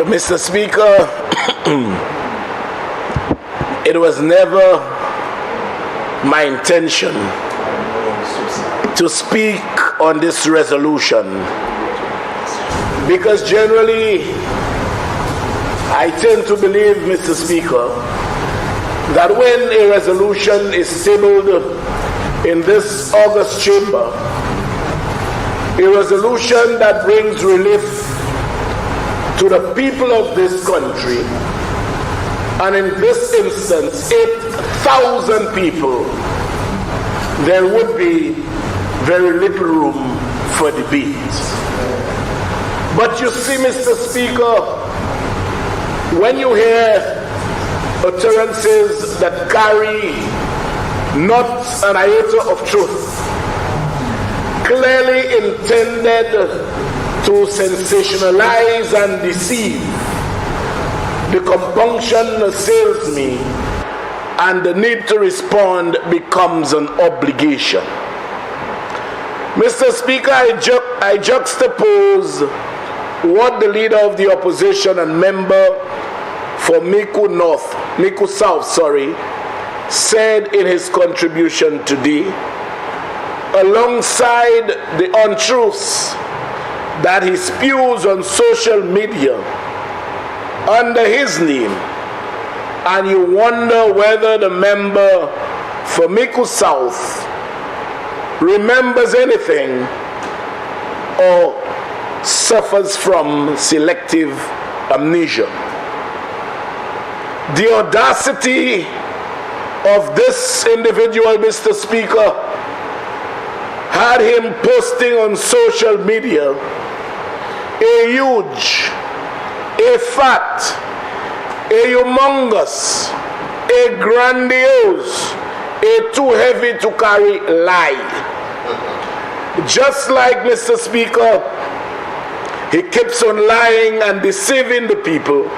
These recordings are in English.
Mr. Speaker, it was never my intention to speak on this resolution, because generally I tend to believe, Mr. Speaker, that when a resolution is tabled in this August chamber, a resolution that brings relief to the people of this country, and in this instance 8,000 people, there would be very little room for debate. But you see, Mr. Speaker, when you hear utterances that carry not an iota of truth, clearly intended to sensationalize and deceive, the compunction assails me, and the need to respond becomes an obligation. Mr. Speaker, I juxtapose what the leader of the opposition and member for Mico South, said in his contribution today, alongside the untruths that he spews on social media under his name, and you wonder whether the member for Mico South remembers anything or suffers from selective amnesia. The audacity of this individual, Mr. Speaker, had him posting on social media a huge, a fat, a humongous, a grandiose, a too heavy to carry lie. Just like, Mr. Speaker, he keeps on lying and deceiving the people,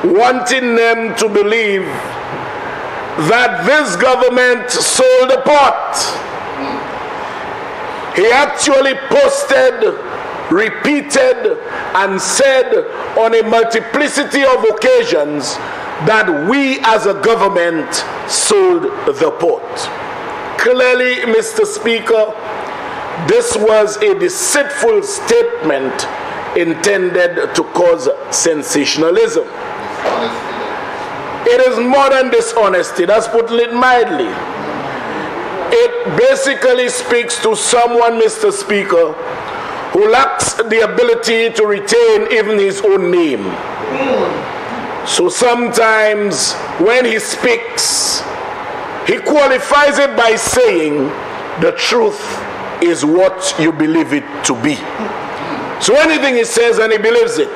wanting them to believe that this government sold the pot. He actually posted, repeated, and said on a multiplicity of occasions that we as a government sold the pot. Clearly, Mr. Speaker, this was a deceitful statement intended to cause sensationalism. It is more than dishonesty, that's putting it mildly. It basically speaks to someone, Mr. Speaker, who lacks the ability to retain even his own name. So sometimes when he speaks, he qualifies it by saying the truth is what you believe it to be. So anything he says and he believes it,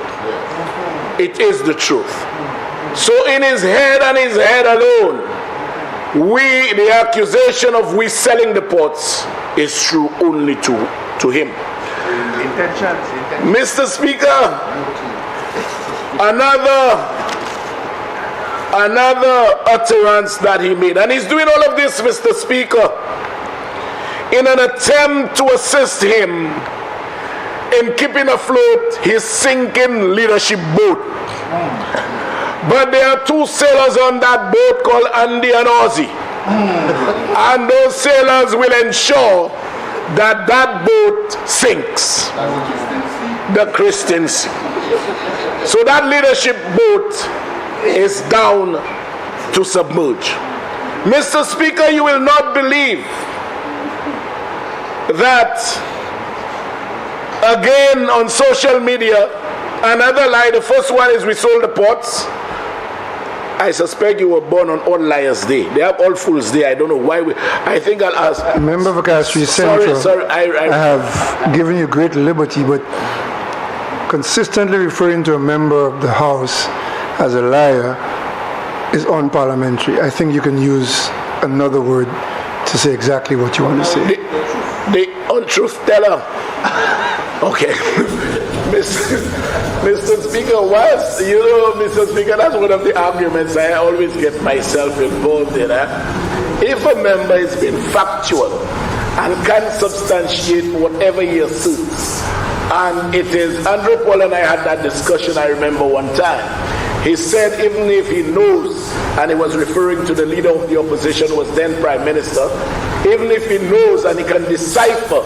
it is the truth. So in his head and his head alone, the accusation of we selling the pots is true only to him. Mr. Speaker, another utterance that he made, and he's doing all of this, Mr. Speaker, in an attempt to assist him in keeping afloat his sinking leadership boat. But there are two sailors on that boat called Andy and Ozzy. And those sailors will ensure that that boat sinks. The Christians. So that leadership boat is down to submerge. Mr. Speaker, you will not believe that again on social media, another lie. The first one is we sold the pots. I suspect you were born on All Liars Day. They have All Fools Day. I don't know why. I think I'll ask. Member of Castries Central. Sorry, I have given you great liberty, but consistently referring to a member of the House as a liar is unparliamentary. I think you can use another word to say exactly what you want to say. The untruth teller. Okay. Mr. Speaker, Mr. Speaker, that's one of the arguments I always get myself involved in. If a member has been factual and can substantiate whatever he asserts. And it is, Andrew Paul and I had that discussion, I remember one time. He said even if he knows, and he was referring to the leader of the opposition, who was then Prime Minister, even if he knows and he can decipher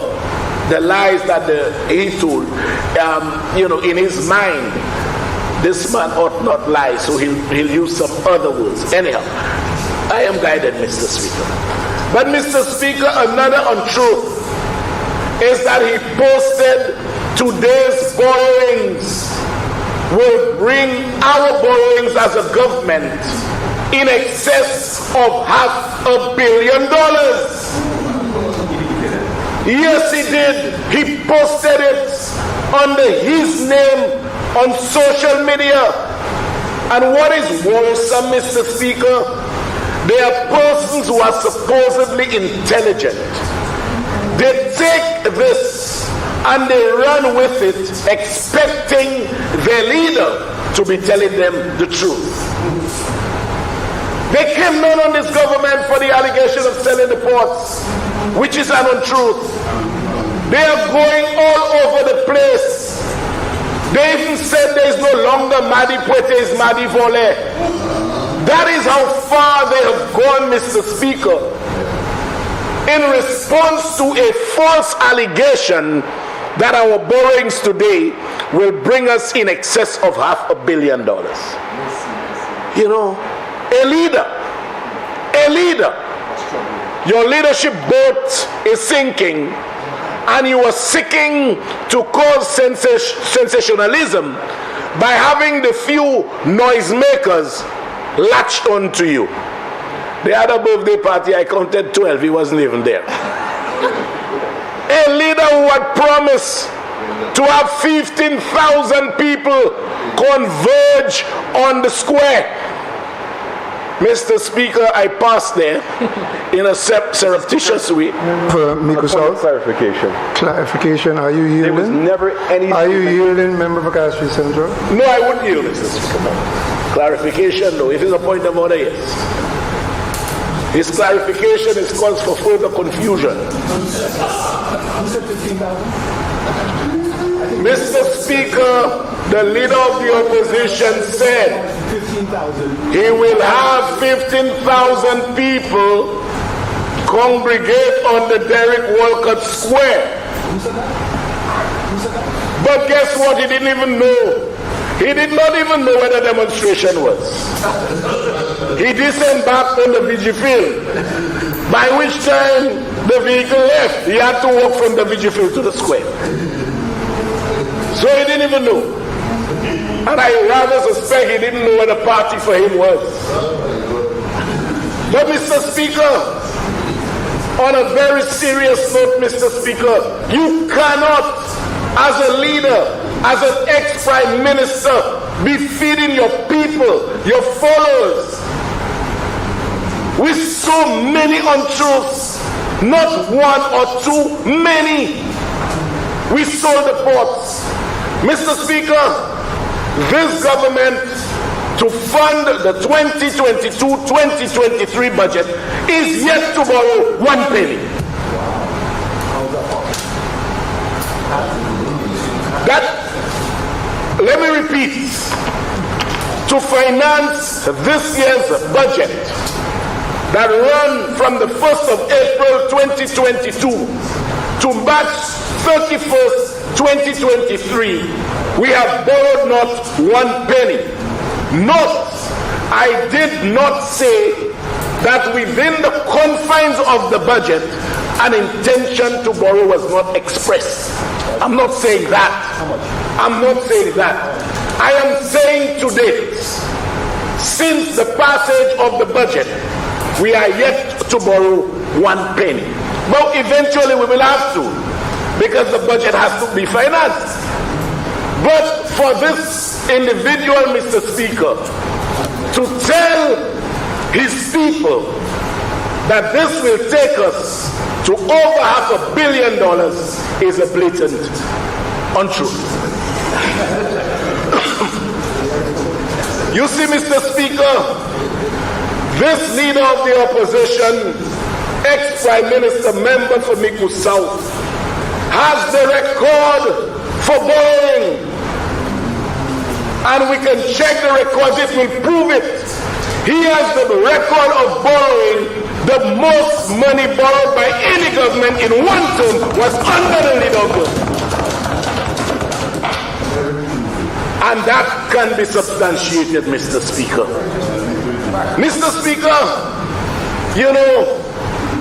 the lies that he told, in his mind, this man ought not lie, so he'll use some other words. Anyhow, I am guided, Mr. Speaker. But Mr. Speaker, another untruth is that he posted today's borrowings will bring our borrowings as a government in excess of $500 million. Yes, he did. He posted it under his name on social media. And what is worrisome, Mr. Speaker, there are persons who are supposedly intelligent. They take this and they run with it, expecting their leader to be telling them the truth. They came down on this government for the allegation of selling the ports, which is an untruth. They are going all over the place. They even said there is no longer Madi Puete, is Madi Vole. That is how far they have gone, Mr. Speaker, in response to a false allegation that our borrowings today will bring us in excess of $500 million. You know, a leader, your leadership boat is sinking, and you are seeking to cause sensationalism by having the few noisemakers latched onto you. The other birthday party, I counted 12, he wasn't even there. A leader who had promised to have 15,000 people converge on the square. Mr. Speaker, I passed there in a surreptitious way. Clarification, are you yielding? There was never any... Are you yielding, Member for Castries Central? No, I wouldn't yield, Mr. Speaker. Clarification, no. If it's a point of order, yes. His clarification is cause for further confusion. Mr. Speaker, the leader of the opposition said he will have 15,000 people congregate on the Derek Walcott Square. But guess what? He didn't even know. He did not even know where the demonstration was. He disembarked on the VG field, by which time the vehicle left. He had to walk from the VG field to the square. So he didn't even know. And I rather suspect he didn't know where the party for him was. But Mr. Speaker, on a very serious note, Mr. Speaker, you cannot, as a leader, as an ex-prime minister, be feeding your people, your followers, with so many untruths. Not one or two, many. We sold the ports. Mr. Speaker, this government, to fund the 2022-2023 budget, is yet to borrow 1 penny. Let me repeat, to finance this year's budget that run from the 1st of April 2022 to March 31st, 2023, we have borrowed not 1 penny. I did not say that within the confines of the budget, an intention to borrow was not expressed. I'm not saying that. I'm not saying that. I am saying today, since the passage of the budget, we are yet to borrow 1 penny. But eventually we will have to, because the budget has to be financed. But for this individual, Mr. Speaker, to tell his people that this will take us to over $500 million is a blatant untruth. You see, Mr. Speaker, this leader of the opposition ex-Prime Minister, member for Miku South, has the record for borrowing. And we can check the records, it will prove it. He has the record of borrowing. The most money borrowed by any government in one term was under the lead of government. And that can be substantiated, Mr. Speaker. Mr. Speaker, you know,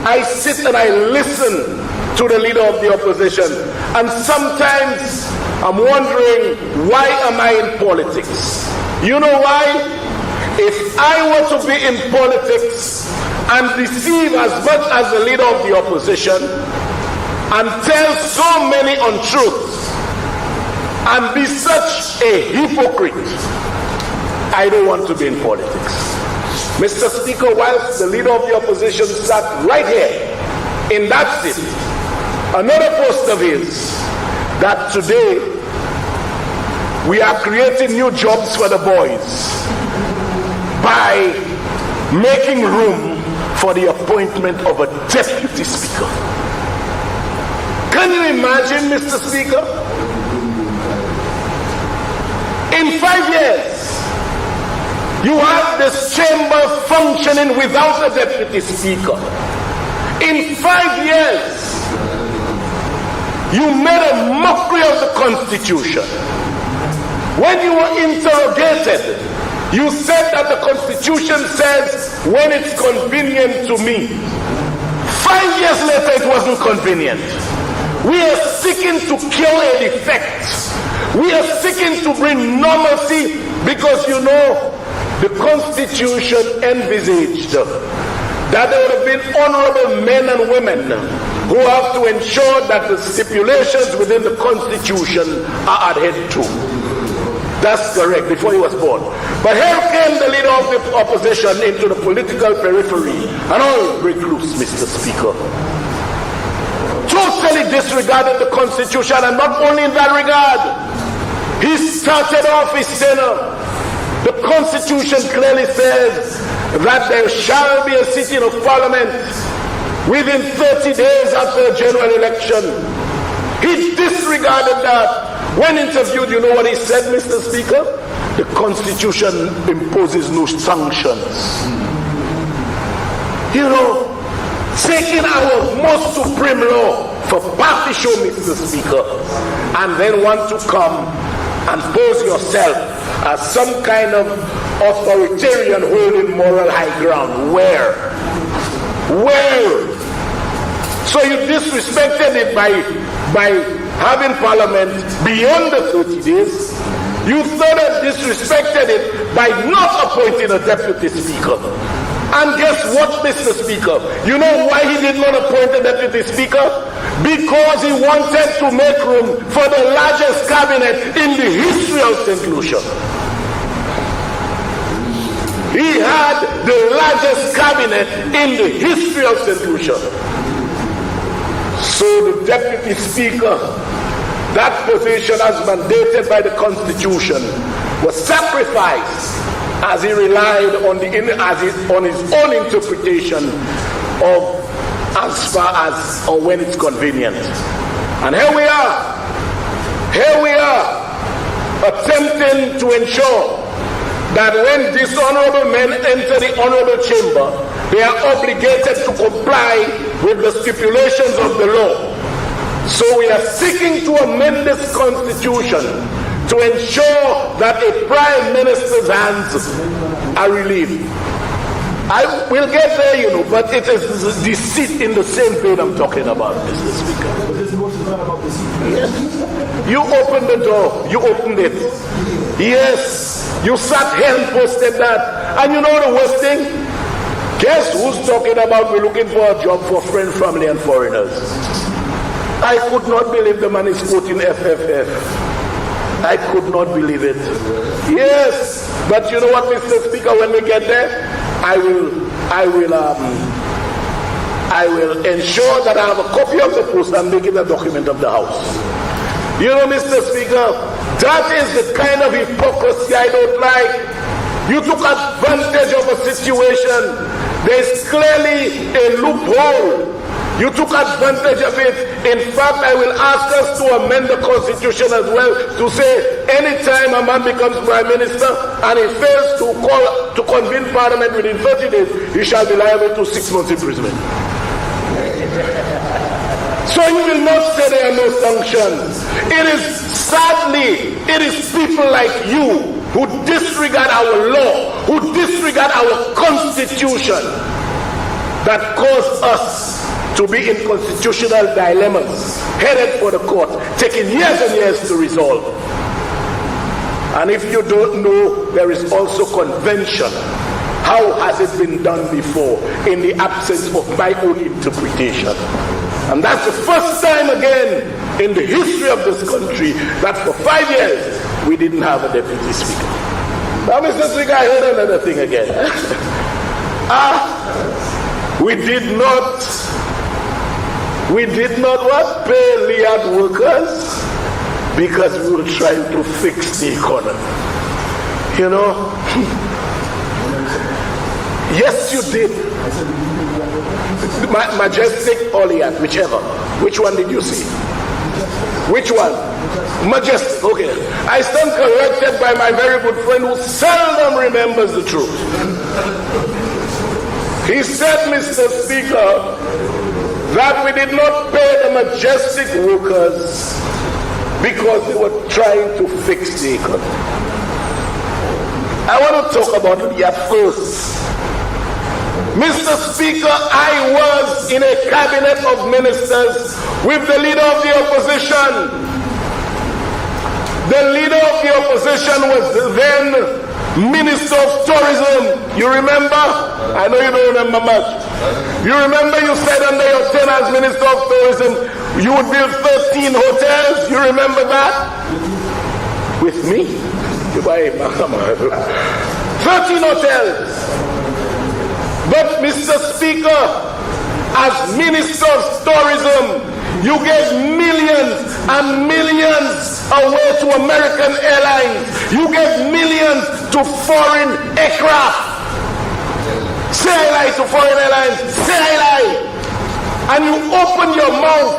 I sit and I listen to the leader of the opposition, and sometimes I'm wondering, why am I in politics? You know why? If I were to be in politics and deceive as much as the leader of the opposition and tell so many untruths and be such a hypocrite, I don't want to be in politics. Mr. Speaker, whilst the leader of the opposition sat right here in that seat, another post of his, that today we are creating new jobs for the boys by making room for the appointment of a deputy speaker. Can you imagine, Mr. Speaker? In 5 years, you have this chamber functioning without a deputy speaker. In 5 years, you made a mockery of the Constitution. When you were interrogated, you said that the Constitution says when it's convenient to me. 5 years later, it wasn't convenient. We are seeking to kill a defect. We are seeking to bring normalcy because, you know, the Constitution envisaged that there would have been honorable men and women who have to ensure that the stipulations within the Constitution are adhered to. That's correct, before he was born. But here came the leader of the opposition into the political periphery, and all recluse, Mr. Speaker. Totally disregarded the Constitution, and not only in that regard, he started off his tenure. The Constitution clearly says that there shall be a sitting of Parliament within 30 days after a general election. He disregarded that. When interviewed, you know what he said, Mr. Speaker? The Constitution imposes no sanctions. You know, taking our most supreme law for party show, Mr. Speaker, and then want to come and pose yourself as some kind of authoritarian holding moral high ground. Where? So you disrespected it by having Parliament beyond the 30 days. You further disrespected it by not appointing a deputy speaker. And guess what, Mr. Speaker? You know why he did not appoint a deputy speaker? Because he wanted to make room for the largest cabinet in the history of St. Lucia. He had the largest cabinet in the history of St. Lucia. So the deputy speaker, that position as mandated by the Constitution, was sacrificed as he relied on his own interpretation of as far as or when it's convenient. And here we are attempting to ensure that when dishonorable men enter the honorable chamber, they are obligated to comply with the stipulations of the law. So we are seeking to amend this Constitution to ensure that a Prime Minister's hands are relieved. I will get there, you know, but it is deceit in the same vein I'm talking about, Mr. Speaker. But this motion is not about deceit. Yes. You opened the door. You opened it. Yes. You sat here and posted that. And you know the worst thing? Guess who's talking about we're looking for a job for friends, family, and foreigners? I could not believe the man is quoting FFF. I could not believe it. Yes, but you know what, Mr. Speaker, when we get there, I will ensure that I have a copy of the post and make it a document of the House. You know, Mr. Speaker, that is the kind of hypocrisy I don't like. You took advantage of a situation. There's clearly a loophole. You took advantage of it. In fact, I will ask us to amend the Constitution as well to say anytime a man becomes Prime Minister and he fails to convene Parliament within 30 days, he shall be liable to 6 months imprisonment. So you will not say there are no sanctions. It is people like you who disregard our law, who disregard our Constitution, that cause us to be in constitutional dilemmas, headed for the court, taking years and years to resolve. And if you don't know, there is also convention. How has it been done before in the absence of my own interpretation? And that's the first time again in the history of this country that for 5 years we didn't have a deputy speaker. Now, Mr. Speaker, I heard another thing again. We did not what? Pay Liad workers because we were trying to fix the economy. You know? Yes, you did. Majestic or Liad, whichever. Which one did you see? Which one? Majestic, okay. I stand corrected by my very good friend who seldom remembers the truth. He said, Mr. Speaker, that we did not pay the Majestic workers because they were trying to fix the economy. I want to talk about Liad first. Mr. Speaker, I was in a cabinet of ministers with the leader of the opposition. The leader of the opposition was then Minister of Tourism. You remember? I know you don't remember much. You remember you said under your tenure as Minister of Tourism, you would build 13 hotels. You remember that? With me? 13 hotels. But Mr. Speaker, as Minister of Tourism, you gave millions and millions away to American Airlines. You gave millions to foreign aircraft. Say I lie to foreign airlines. Say I lie. And you opened your mouth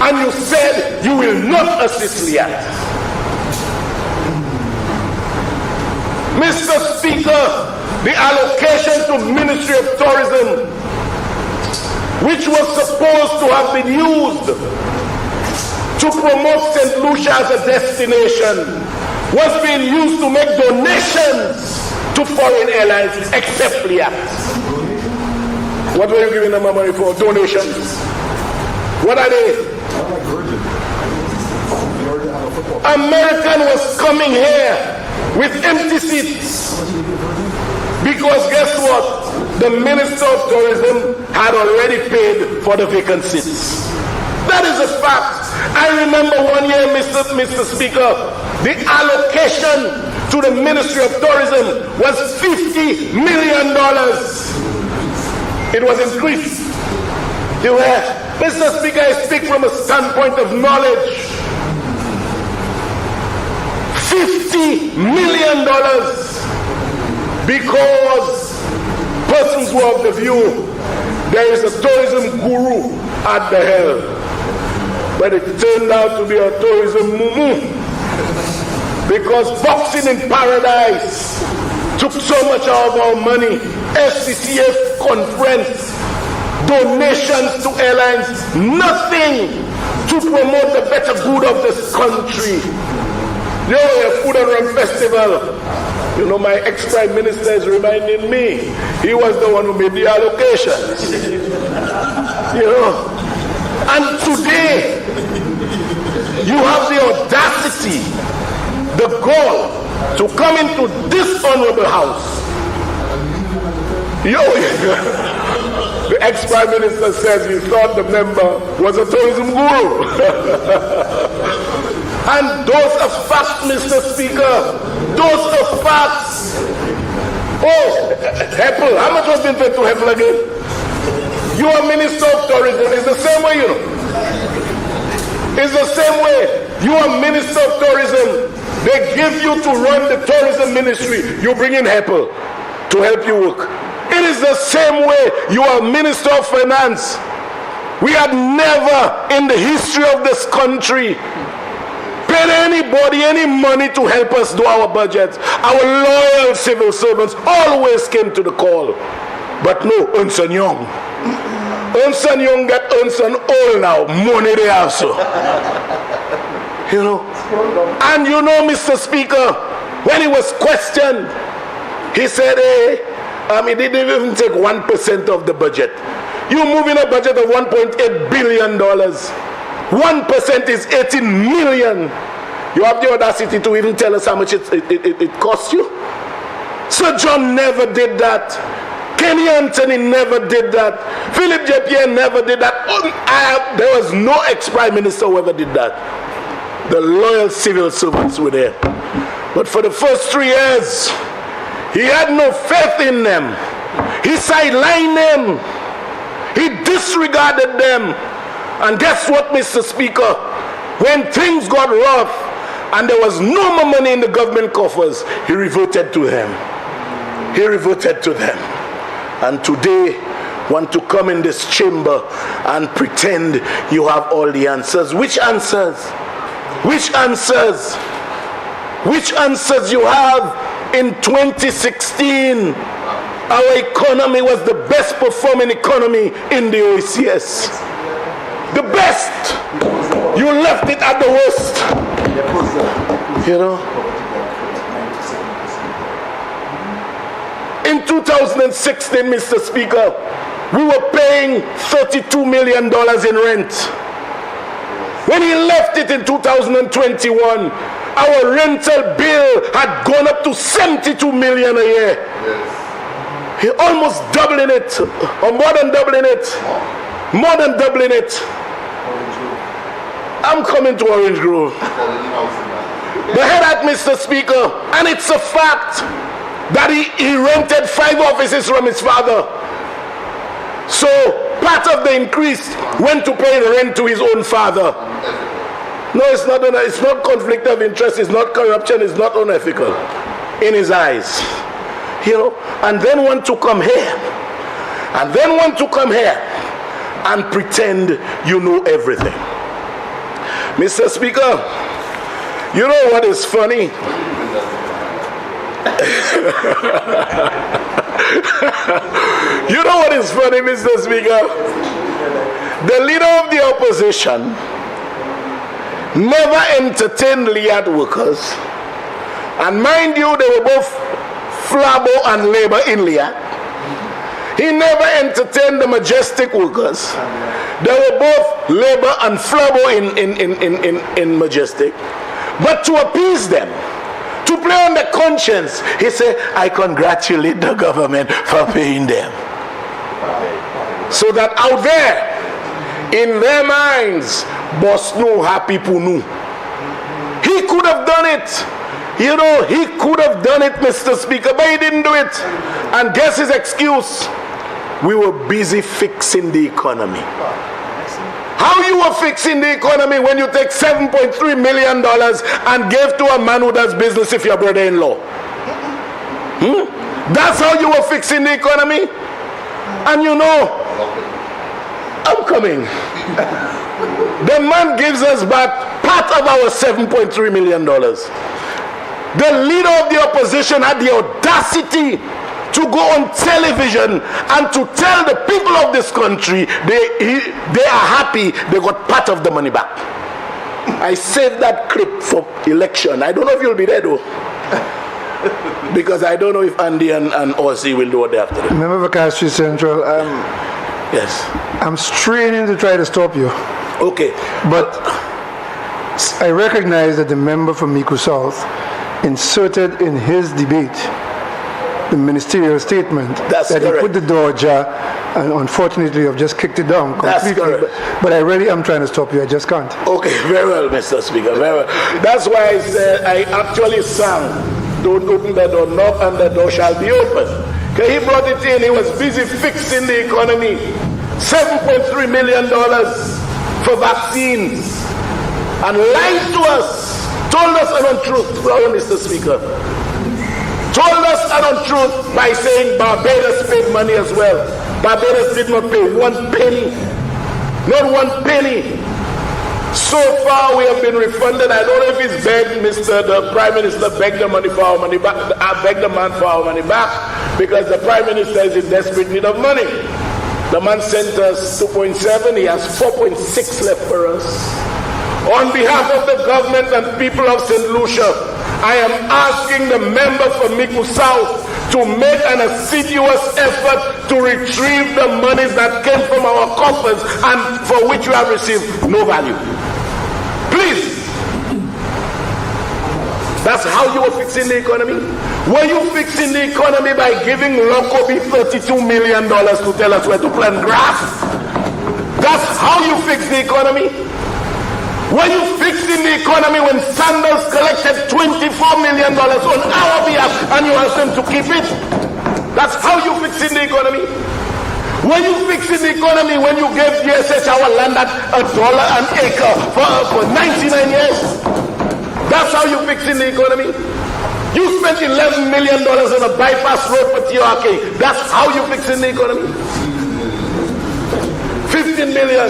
and you said you will not assist Liad. Mr. Speaker, the allocation to Ministry of Tourism, which was supposed to have been used to promote St. Lucia as a destination, was being used to make donations to foreign airlines except Liad. What were you giving them money for? Donations. What are they? American was coming here with empty seats. Because guess what? The Minister of Tourism had already paid for the vacant seats. That is a fact. I remember one year, Mr. Speaker, the allocation to the Ministry of Tourism was $50 million. It was increased. Mr. Speaker, I speak from a standpoint of knowledge. $50 million. Because persons who have the view there is a tourism guru at the helm. But it turned out to be a tourism mumu. Because boxing in paradise took so much of our money. FCCF conference, donations to airlines, nothing to promote the better good of this country. A food and rum festival. You know, my ex-prime minister is reminding me, he was the one who made the allocations. You know, and today, you have the audacity, the gall to come into this honorable house. The ex-prime minister says he thought the member was a tourism guru. And those are facts, Mr. Speaker. Those are facts. Oh, Heppel, how much was being paid to Heppel again? You are Minister of Tourism. It's the same way, you know. It's the same way. You are Minister of Tourism. They give you to run the tourism ministry. You bring in people to help you work. It is the same way you are Minister of Finance. We had never in the history of this country paid anybody any money to help us do our budgets. Our loyal civil servants always came to the call. But no, Ernst & Young. Ernst & Young get Ernst & Oil now. Money they have, so. You know. And you know, Mr. Speaker, when he was questioned, he said, hey, he didn't even take 1% of the budget. You move in a budget of $1.8 billion. 1% is 18 million. You have the audacity to even tell us how much it cost you? Sir John never did that. Kenny Anthony never did that. Philip J. Pierre never did that. There was no ex-prime minister who ever did that. The loyal civil servants were there. But for the first 3 years, he had no faith in them. He sidelined them. He disregarded them. And guess what, Mr. Speaker? When things got rough and there was no more money in the government coffers, he reverted to them. He reverted to them. And today, want to come in this chamber and pretend you have all the answers. Which answers? Which answers? Which answers you have? In 2016, our economy was the best performing economy in the OECS. The best. You left it at the worst. You know. In 2016, Mr. Speaker, we were paying $32 million in rent. When he left it in 2021, our rental bill had gone up to $72 million a year. Yes. He almost doubling it, or more than doubling it. More than doubling it. I'm coming to Orange Grove. They had that, Mr. Speaker, and it's a fact that he rented 5 offices from his father. So part of the increase went to pay rent to his own father. No, it's not conflict of interest, it's not corruption, it's not unethical in his eyes. You know, and then want to come here. And then want to come here and pretend you know everything. Mr. Speaker, you know what is funny? You know what is funny, Mr. Speaker? The leader of the opposition never entertained Liat workers. And mind you, they were both Flabo and Labor in Liat. He never entertained the Majestic workers. They were both Labor and Flabo in Majestic. But to appease them, to play on the conscience, he said, I congratulate the government for paying them. So that out there, in their minds, boss no happy punu. He could have done it. You know, he could have done it, Mr. Speaker, but he didn't do it. And guess his excuse? We were busy fixing the economy. How you were fixing the economy when you take $7.3 million and gave to a man who does business if your brother-in-law? That's how you were fixing the economy? And you know, I'm coming. The man gives us back part of our $7.3 million. The leader of the opposition had the audacity to go on television and to tell the people of this country they are happy they got part of the money back. I saved that clip for election. I don't know if you'll be there though. Because I don't know if Andy and Ozzy will do what they have to do. Member of Castries Central, yes. I'm straining to try to stop you. Okay. But I recognize that the member from Mico South inserted in his debate the ministerial statement that correct. He put the door ajar, and unfortunately I've just kicked it down completely. But I really am trying to stop you. I just can't. Okay, very well, Mr. Speaker, very well. That's why I said I actually sang, don't open the door, knock and the door shall be open. Okay, he brought it in. He was busy fixing the economy. $7.3 million for vaccines, and lied to us told us an untruth, Mr. Speaker. Told us an untruth by saying Barbados paid money as well. Barbados did not pay 1 penny. Not 1 penny. So far we have been refunded. I don't know if it's begged, the Prime Minister begged the money for our money back. I begged the man for our money back because the Prime Minister is in desperate need of money. The man sent us 2.7, he has 4.6 left for us. On behalf of the government and people of St. Lucia, I am asking the member for Miku South to make an assiduous effort to retrieve the monies that came from our coffers and for which we have received no value. Please. That's how you were fixing the economy? Were you fixing the economy by giving Lockerbie $32 million to tell us where to plant grass? That's how you fix the economy? Were you fixing the economy when Sanders collected $24 million on our behalf and you asked them to keep it? That's how you fixing the economy? Were you fixing the economy when you gave DSH our land at $1 an acre for 99 years? That's how you fixing the economy? You spent $11 million on a bypass road for TRK. That's how you fixing the economy? 15 million.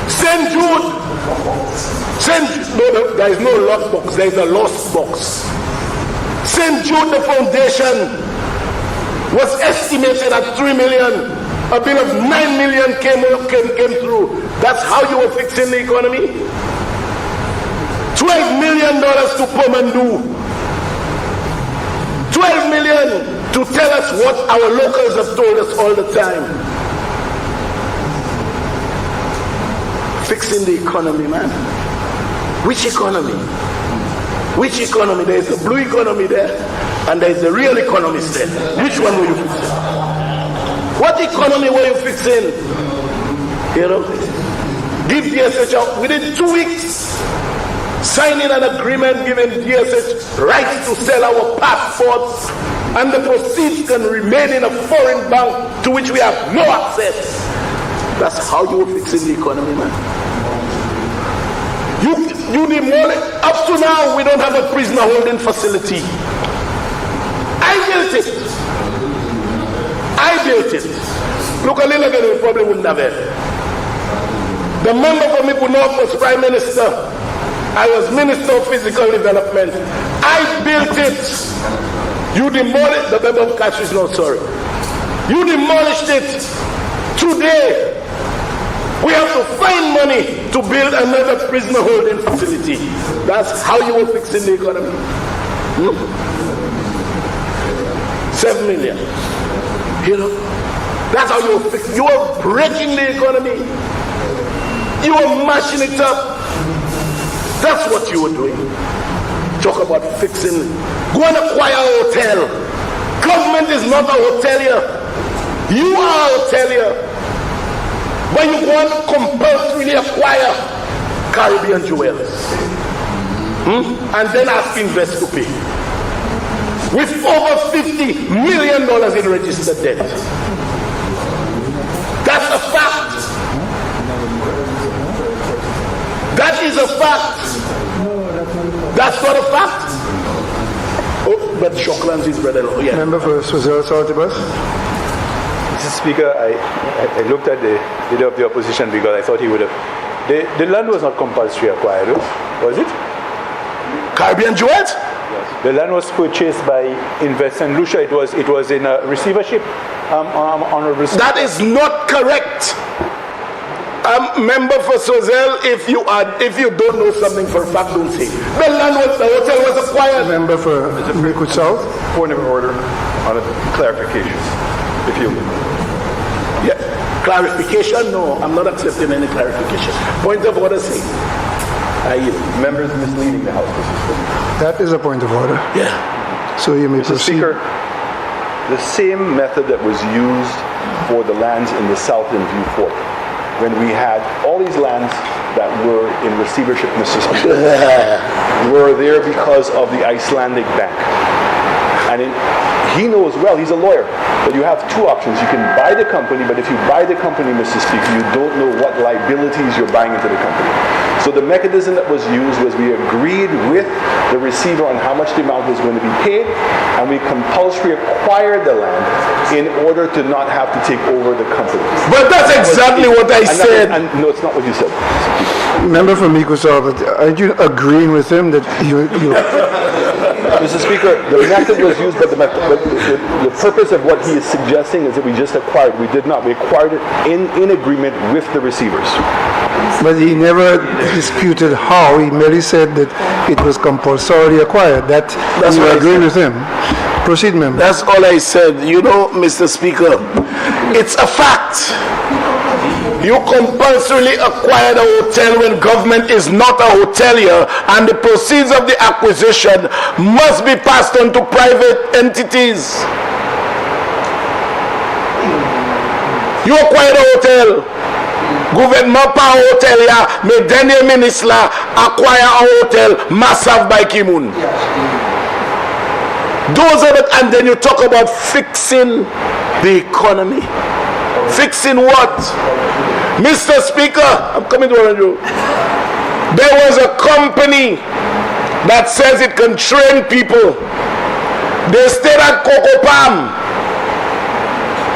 St. Jude. No, there is no locked box. There is a lost box. St. Jude, the foundation, was estimated at 3 million. A bill of 9 million came through. That's how you were fixing the economy? $12 million to Pomandu. 12 million to tell us what our locals have told us all the time. Fixing the economy, man. Which economy? Which economy? There is a blue economy there, and there is a real economist there. Which one were you fixing? What economy were you fixing? You know? Give DSH out within 2 weeks. Signing an agreement giving DSH rights to sell our passports, and the proceeds can remain in a foreign bank to which we have no access. That's how you were fixing the economy, man. You demolish. Up to now, we don't have a prisoner holding facility. I built it. I built it. Look a little bit, we probably wouldn't have it. The member for Miku North was Prime Minister. I was Minister of Physical Development. I built it. You demolished. The member of Catch is not sorry. You demolished it. Today, we have to find money to build another prisoner holding facility. That's how you were fixing the economy. 7 million. You know, that's how you were fixing. You were breaking the economy. You were mashing it up. That's what you were doing. Talk about fixing. Go and acquire a hotel. Government is not a hotelier. You are a hotelier. But you want to compulsorily acquire Caribbean jewels. And then ask investors to pay. With over $50 million in registered debt. That's a fact. That is a fact. That's not a fact. Oh, but Shocklands is brother-in-law. Yeah. Member for Swazelle Saltibus. Mr. Speaker, I looked at the leader of the opposition because I thought he would have. The land was not compulsory acquired, was it? Caribbean jewels? Yes. The land was purchased by Invest St. Lucia. It was in a receivership. Honorable Speaker. That is not correct. Member for Swazelle, if you don't know something for a fact, don't say. The hotel was acquired. Member for Miku South. Point of order on a clarification, if you. Yeah, clarification? No, I'm not accepting any clarification. Point of order, say. Members misleading the House, Mr. Speaker. That is a point of order. Yeah. So you may Mr. proceed. Speaker, the same method that was used for the lands in the South in View Fort, when we had all these lands that were in receivership, Mr. Speaker, were there because of the Icelandic Bank. And he knows well, he's a lawyer, that you have two options. You can buy the company, but if you buy the company, Mr. Speaker, you don't know what liabilities you're buying into the company. So the mechanism that was used was we agreed with the receiver on how much the amount was going to be paid, and we compulsory acquired the land in order to not have to take over the company. But that's exactly what I said. No, it's not what you said. Member from Microsoft, are you agreeing with him that you Mr. Speaker, the method was used, but the purpose of what he is suggesting is that we just acquired. We did not. We acquired it in agreement with the receivers. But he never disputed how. He merely said that it was compulsorily acquired. That's you agreeing with him. Proceed, member. That's all I said. You know, Mr. Speaker, it's a fact. You compulsorily acquired a hotel when government is not a hotelier, and the proceeds of the acquisition must be passed on to private entities. You acquired a hotel. Gouvernement par hotelier, mais dernier ministre là acquire a hotel massive by Kimoun. Those are the, and then you talk about fixing the economy. Fixing what? Mr. Speaker, I'm coming to one of you. There was a company that says it can train people. They stayed at Coco Palm.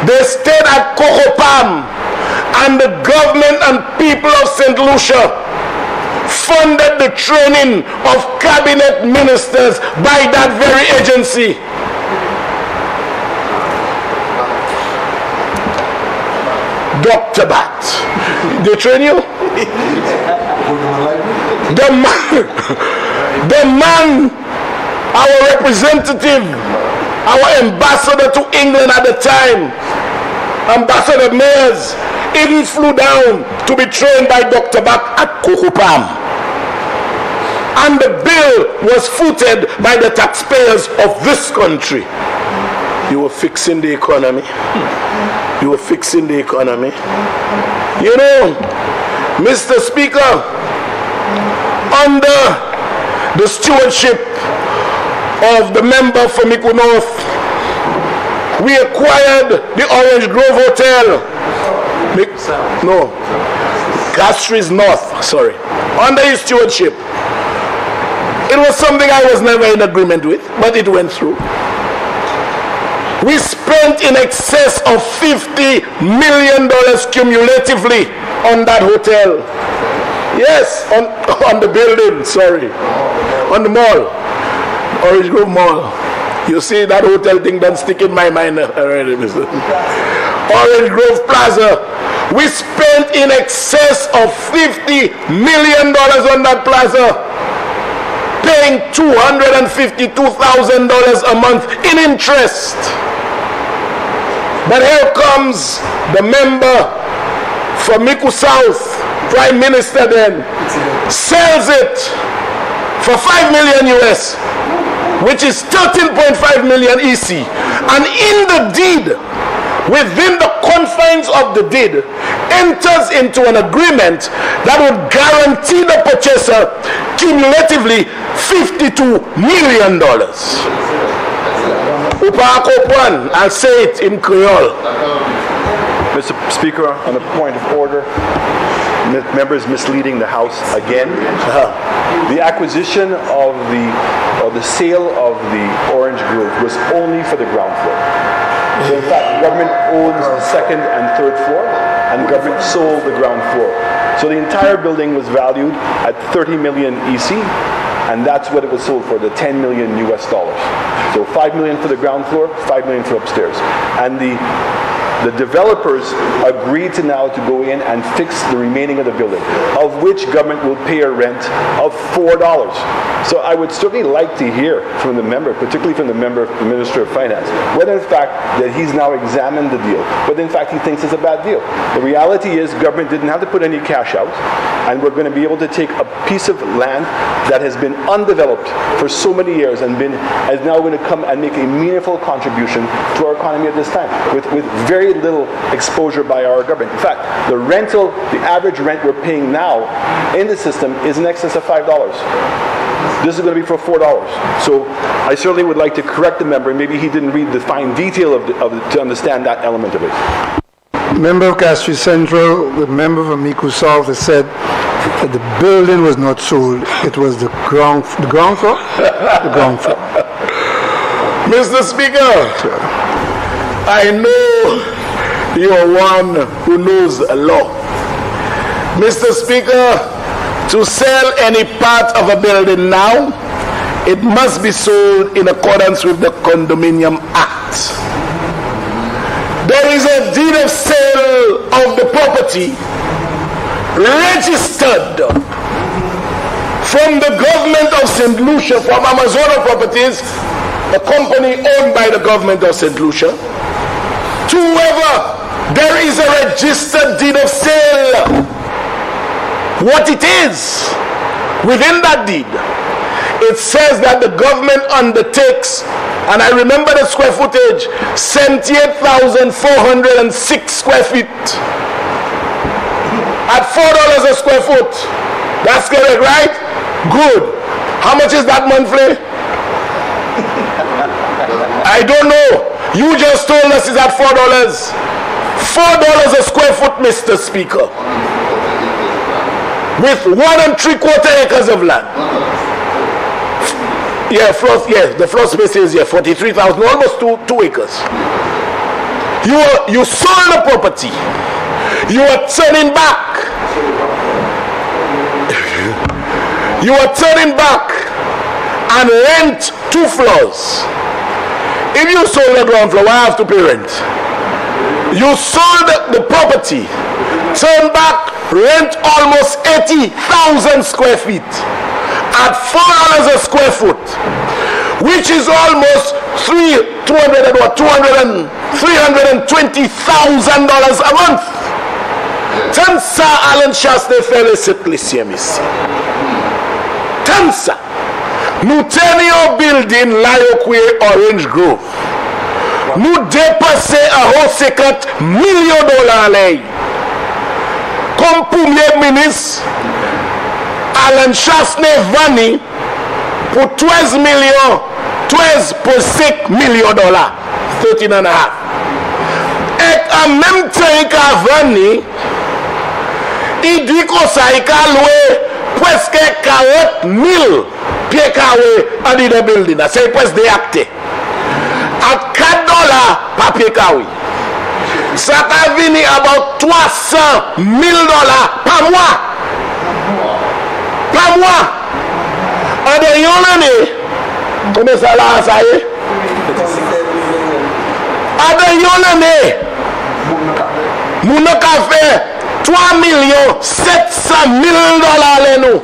They stayed at Coco Palm, and the government and people of St. Lucia funded the training of cabinet ministers by that very agency. Dr. Bat, they train you? The man, our representative, our ambassador to England at the time, Ambassador Mayers, even flew down to be trained by Dr. Bat at Coco Palm. And the bill was footed by the taxpayers of this country. You were fixing the economy. You were fixing the economy. You know, Mr. Speaker, under the stewardship of the member from Miku North, we acquired the Orange Grove Hotel. No, Castries North, sorry. Under his stewardship. It was something I was never in agreement with, but it went through. We spent in excess of $50 million cumulatively on that hotel. Yes, on the building, sorry. On the mall, Orange Grove Mall. You see that hotel thing done stick in my mind already, Mr. Orange Grove Plaza. We spent in excess of $50 million on that plaza, paying $252,000 a month in interest. But here comes the member from Miku South, Prime Minister then, sells it for $5 million US, which is 13.5 million EC. And in the deed, within the confines of the deed, enters into an agreement that would guarantee the purchaser cumulatively $52 million. I'll say it in Creole. Mr. Speaker, on a point of order, members misleading the House again. The acquisition of the sale of the Orange Grove was only for the ground floor. So in fact, government owns the second and third floor, and government sold the ground floor. So the entire building was valued at 30 million EC, and that's what it was sold for, the 10 million US dollars. So 5 million for the ground floor, 5 million for upstairs. And the developers agreed to now to go in and fix the remaining of the building, of which government will pay a rent of $4. So I would certainly like to hear from the member, particularly from the member, the Minister of Finance, whether in fact that he's now examined the deal, whether in fact he thinks it's a bad deal. The reality is government didn't have to put any cash out, and we're going to be able to take a piece of land that has been undeveloped for so many years and is now going to come and make a meaningful contribution to our economy at this time, with very little exposure by our government. In fact, the average rent we're paying now in the system is in excess of $5. This is going to be for $4. So I certainly would like to correct the member. Maybe he didn't read the fine detail of to understand that element of it. member of Castries Central, the member from Miku South has said that the building was not sold. It was the ground floor? The ground floor. Mr. Speaker, I know you are one who knows the law. Mr. Speaker, to sell any part of a building now, it must be sold in accordance with the Condominium Act. There is a deed of sale of the property registered from the government of St. Lucia, from Amazonas Properties, a company owned by the government of St. Lucia, to whoever there is a registered deed of sale. What it is, within that deed, it says that the government undertakes, and I remember the square footage, 78,406 square feet at $4 a square foot. That's correct, right? Good. How much is that monthly? I don't know. You just told us it's at $4. $4 a square foot, Mr. Speaker. With 1 3/4 acres of land. Yeah, the floor space is 43,000, almost 2 acres. You sold the property. You are turning back. You are turning back and rent 2 floors. If you sold the ground floor, I have to pay rent. You sold the property, turn back, rent almost 80,000 square feet at $4 a square foot, which is almost $320,000 a month. Tansa Alan Shaste Fele Seklisiemis. Tansa. Nutenio building Layokwe Orange Grove. Nous dépasser $50 million lay. Comme Premier ministre Alan Chasney Vani pour $12.5 million, 13.5. Et en même temps qu'à Vani, il dit qu'on ça il a loué presque 40,000 pieds carrés en the building. C'est presque déacté. À $4 par pied carré. Ça a venu about $300,000 par mois. Par mois. En de yon année, combien ça là, ça y est? En de yon année, nous n'avons fait $3,700,000 nous.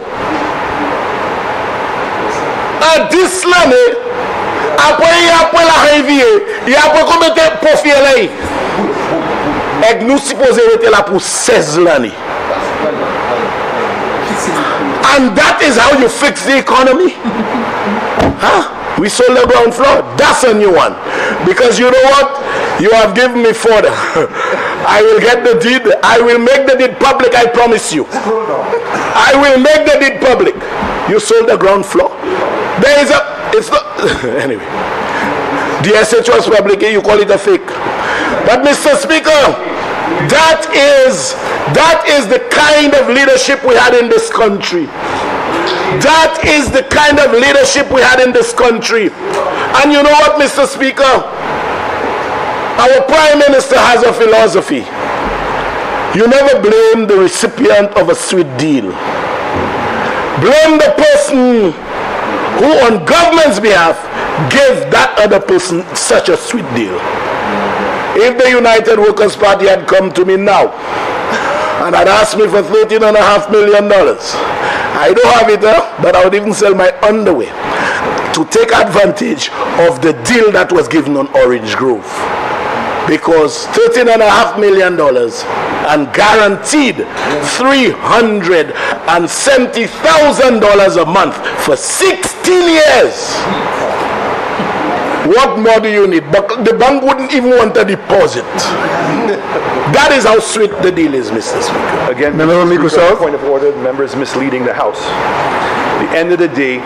En 10 l'année, après la rivière, il y a combien de profits là? Et nous supposons être là pour 16 l'année. And that is how you fix the economy? Huh? We sold the ground floor. That's a new one. Because you know what? You have given me further. I will get the deed. I will make the deed public, I promise you. I will make the deed public. You sold the ground floor. There is it's not, anyway. The SH was public, you call it a fake. But Mr. Speaker, that is the kind of leadership we had in this country. That is the kind of leadership we had in this country. And you know what, Mr. Speaker? Our Prime Minister has a philosophy. You never blame the recipient of a sweet deal. Blame the person who on government's behalf gave that other person such a sweet deal. If the United Workers' Party had come to me now and had asked me for $13.5 million, I don't have it, but I would even sell my underwear to take advantage of the deal that was given on Orange Grove. Because $13.5 million and guaranteed $370,000 a month for 16 years. What more do you need? But the bank wouldn't even want a deposit. That is how sweet the deal is, Mr. Speaker. Again, Mr. Speaker, point of order, the member is misleading the House. At the end of the day,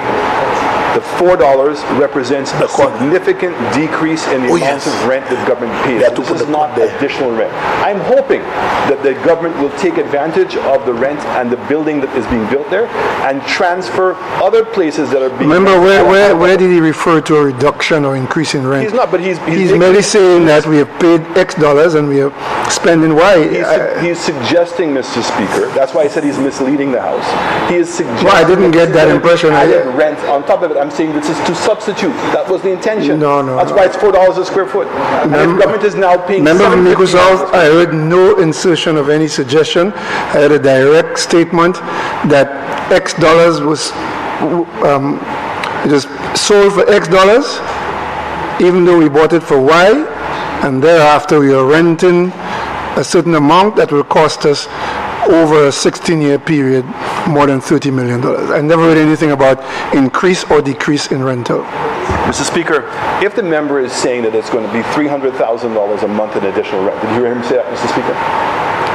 The $4 represents a significant decrease in the amount of rent that the government pays. This is not additional rent. I'm hoping that the government will take advantage of the rent and the building that is being built there and transfer other places that are being... Remember, where did he refer to a reduction or increase in rent? He's not, but he's merely saying that we have paid X dollars and we are spending Y. He's suggesting, Mr. Speaker, that's why I said he's misleading the House. He is suggesting... Well, I didn't get that impression. Added rent on top of it. I'm saying this is to substitute. That was the intention. No. That's why it's $4 a square foot. And the government is now paying... Member from Microsoft, I heard no insertion of any suggestion. I heard a direct statement that X dollars was sold for X dollars, even though we bought it for Y, and thereafter we are renting a certain amount that will cost us over a 16-year period more than $30 million. I never heard anything about increase or decrease in rental. Mr. Speaker, if the member is saying that it's going to be $300,000 a month in additional rent, did you hear him say that, Mr. Speaker?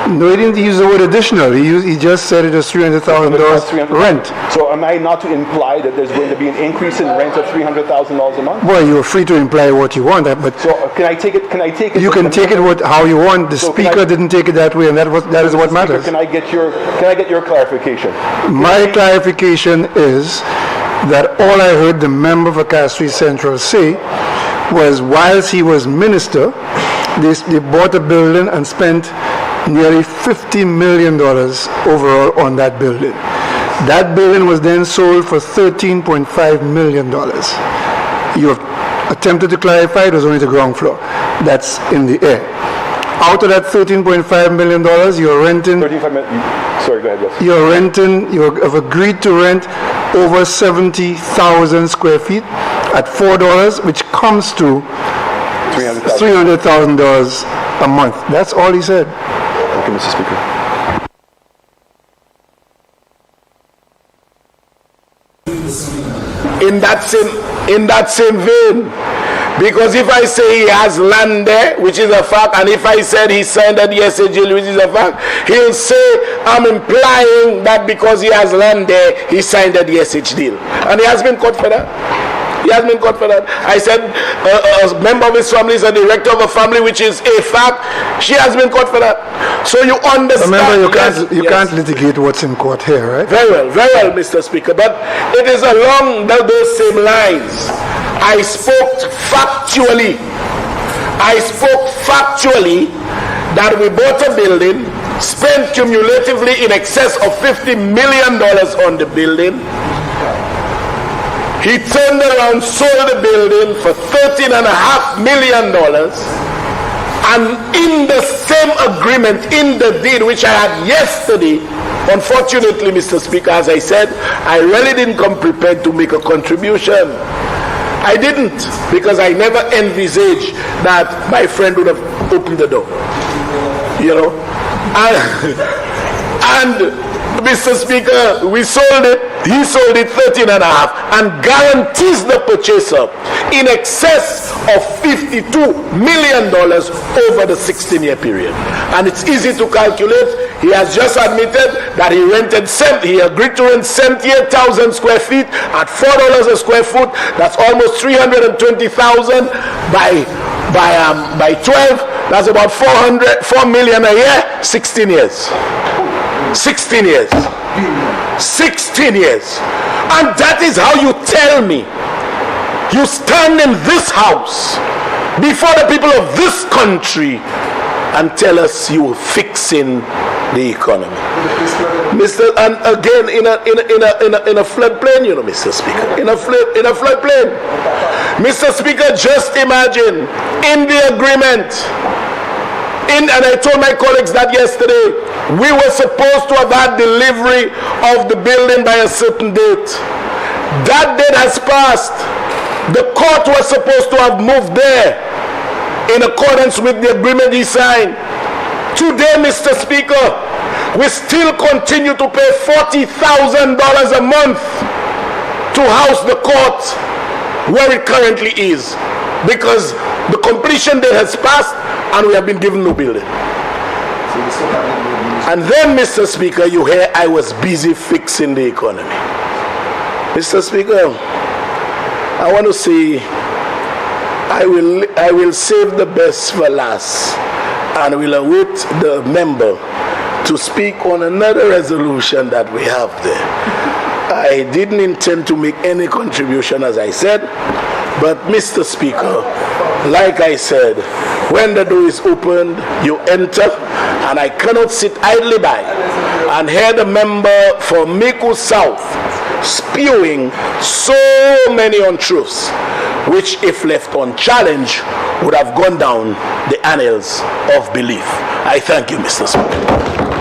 No, he didn't use the word additional. He just said it was $300,000 rent. So am I not to imply that there's going to be an increase in rent of $300,000 a month? Well, you're free to imply what you want, but so can I take it? You can take it how you want. The Speaker didn't take it that way, and that is what matters. Can I get your clarification? My clarification is that all I heard the member for Castries Central say was whilst he was minister, they bought a building and spent nearly $50 million overall on that building. That building was then sold for $13.5 million. You have attempted to clarify it was only the ground floor. That's in the air. Out of that $13.5 million, you're renting... Sorry, go ahead, yes. You have agreed to rent over 70,000 square feet at $4, which comes to $300,000 a month. That's all he said. Thank you, Mr. Speaker. In that same vein, because if I say he has land there, which is a fact, and if I said he signed a DSA deal, which is a fact, he'll say I'm implying that because he has land there, he signed a DSH deal. And he has been caught for that. He has been caught for that. I said a member of his family is a director of a family, which is a fact. She has been caught for that. So you understand. Remember, you can't litigate what's in court here, right? Very well, Mr. Speaker. But it is along those same lines. I spoke factually that we bought a building, spent cumulatively in excess of $50 million on the building. He turned around, sold the building for $13.5 million. And in the same agreement, in the deed which I had yesterday, unfortunately, Mr. Speaker, as I said, I really didn't come prepared to make a contribution. I didn't, because I never envisaged that my friend would have opened the door. You know? And Mr. Speaker, we sold it, he sold it 13.5 and guarantees the purchaser in excess of $52 million over the 16-year period. And it's easy to calculate. He has just admitted that he agreed to rent 78,000 square feet at $4 a square foot. That's almost $320,000 by 12. That's about $4 million a year, 16 years. 16 years. 16 years. And that is how you tell me you stand in this house before the people of this country and tell us you are fixing the economy. And again in a floodplain, you know, Mr. Speaker. In a floodplain. Mr. Speaker, just imagine in the agreement. And I told my colleagues that yesterday, we were supposed to have had delivery of the building by a certain date. That date has passed. The court was supposed to have moved there in accordance with the agreement he signed. Today, Mr. Speaker, we still continue to pay $40,000 a month to house the court where it currently is, because the completion date has passed and we have been given no building. And then, Mr. Speaker, you hear I was busy fixing the economy. Mr. Speaker, I want to say I will save the best for last and will await the member to speak on another resolution that we have there. I didn't intend to make any contribution, as I said, but Mr. Speaker, like I said, when the door is opened, you enter, and I cannot sit idly by and hear the member for Miku South spewing so many untruths, which, if left unchallenged, would have gone down the annals of belief. I thank you, Mr. Speaker.